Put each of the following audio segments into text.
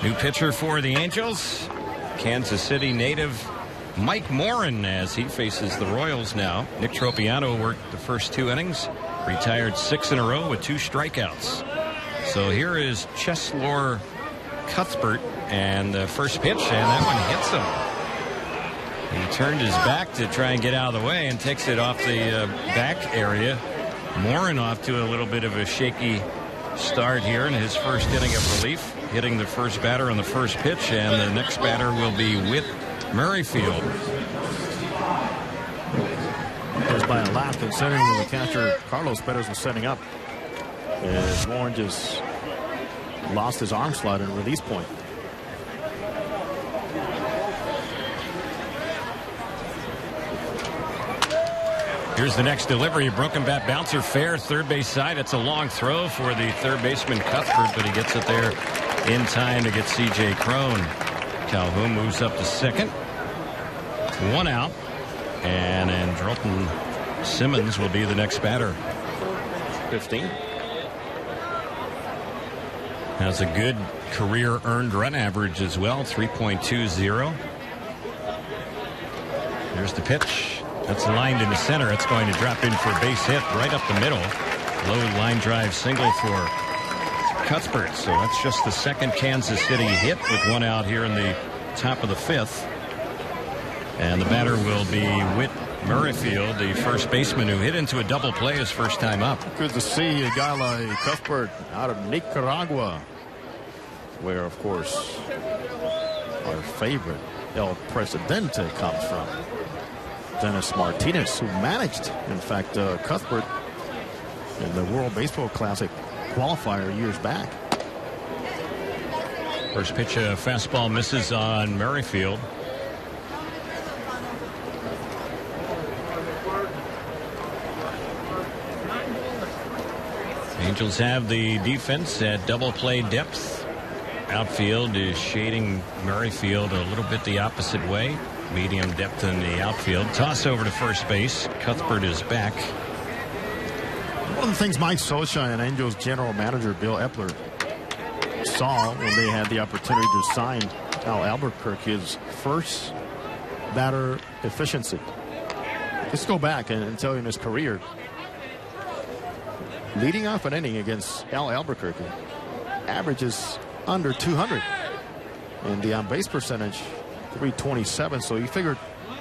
New pitcher for the Angels, Kansas City native Mike Morin, as he faces the Royals now. Nick Tropiano worked the first 2 innings, retired 6 in a row with 2 strikeouts. So here is Cheslor Cuthbert, and the first pitch, and that one hits him. He turned his back to try and get out of the way and takes it off the back area. Morin off to a little bit of a shaky start here in his first inning of relief, hitting the first batter on the first pitch, and the next batter will be Whit Merrifield. Just by a lot, considering the catcher Carlos Perez was setting up. As Warren just lost his arm slot and release point. Here's the next delivery. Broken bat bouncer fair, third base side. It's a long throw for the third baseman Cuthbert, but he gets it there in time to get C.J. Cron. Calhoun moves up to second. 1 out. And Andrelton Simmons will be the next batter. 15. Has a good career earned run average as well, 3.20. Here's the pitch. That's lined in the center. It's going to drop in for a base hit right up the middle. Low line drive single for Cuthbert. So that's just the second Kansas City hit with 1 out here in the top of the 5th. And the batter will be Whit Merrifield, the first baseman who hit into a double play his first time up. Good to see a guy like Cuthbert out of Nicaragua, where, of course, our favorite El Presidente comes from. Dennis Martinez, who managed, in fact, Cuthbert in the World Baseball Classic qualifier years back. First pitch, a fastball misses on Merrifield. Angels have the defense at double play depth. Outfield is shading Merrifield a little bit the opposite way. Medium depth in the outfield. Toss over to first base. Cuthbert is back. One of the things Mike Scioscia and Angels general manager Bill Epler saw when they had the opportunity to sign Al Albuquerque is first batter efficiency. Let's go back and tell you in his career, leading off an inning against Al Albuquerque averages under 200, and the on-base percentage 327. So you figured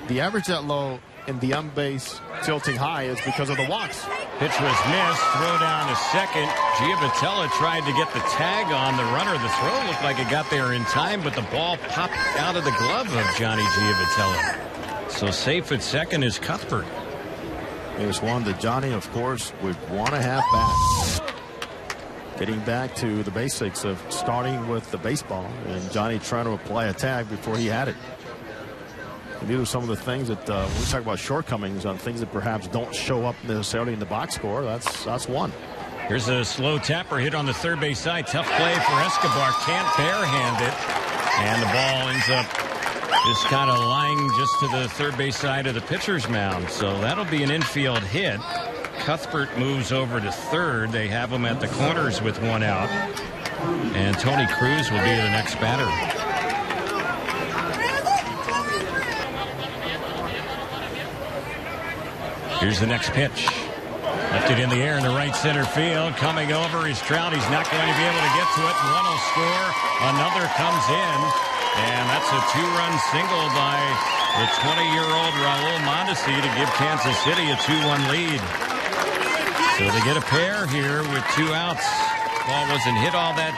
the average that low and the on-base tilting high is because of the walks. Pitch was missed. Throw down to second. Giavotella tried to get the tag on the runner. The throw looked like it got there in time, but the ball popped out of the glove of Johnny Giavotella. So safe at second is Cuthbert. Here's one that Johnny, of course, would want to have back. Getting back to the basics of starting with the baseball, and Johnny trying to apply a tag before he had it. And these are some of the things that when we talk about shortcomings on things that perhaps don't show up necessarily in the box score. That's one. Here's a slow tapper hit on the third base side. Tough play for Escobar. Can't barehand it, and the ball ends up just kind of lying just to the third base side of the pitcher's mound. So that'll be an infield hit. Cuthbert moves over to third. They have him at the corners with 1 out. And Tony Cruz will be the next batter. Here's the next pitch. Left it in the air in the right center field. Coming over is Trout. He's not going to be able to get to it. One will score. Another comes in. And that's a 2-run single by the 20-year-old Raul Mondesi to give Kansas City a 2-1 lead. So they get a pair here with 2 outs. Ball wasn't hit all that